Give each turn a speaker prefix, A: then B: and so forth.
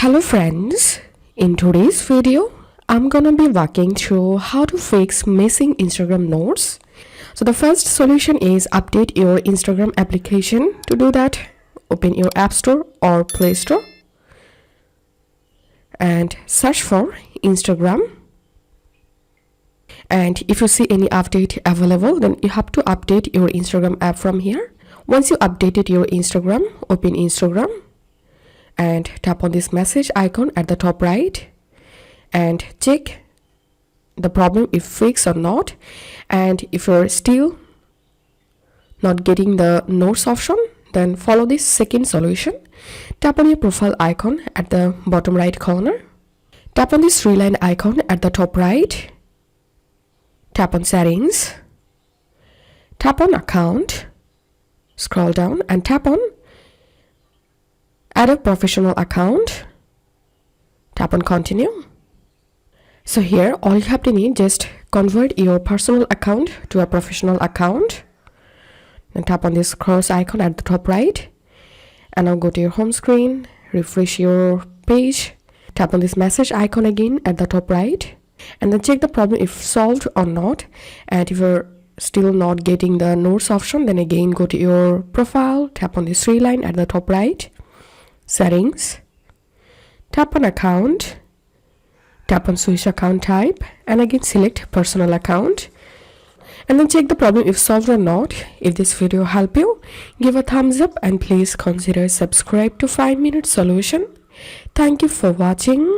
A: Hello friends, in today's video I'm gonna be walking through how to fix missing Instagram notes. So the first solution is update your Instagram application. To do that, open your App Store or Play Store and search for Instagram. And if you see any update available, then you have to update your Instagram app from here. Once you updated your Instagram, open Instagram and tap on this message icon at the top right and check the problem if fixed or not. And if you're still not getting the notes option, then follow this second solution. Tap on your profile icon at the bottom right corner. Tap on this three-line icon at the top right. Tap on settings. Tap on account. Scroll down and tap on add a professional account. Tap on continue. So here all you have to need, just convert your personal account to a professional account. And tap on this cross icon at the top right. And now go to your home screen, refresh your page. Tap on this message icon again at the top right. And then check the problem if solved or not. And if you're still not getting the notes option, then again go to your profile, tap on this three line at the top right. Settings, tap on account, tap on switch account type, and again select personal account, and then check the problem if solved or not. If this video helped you, give a thumbs up and please consider subscribe to 5-minute solution. Thank you for watching.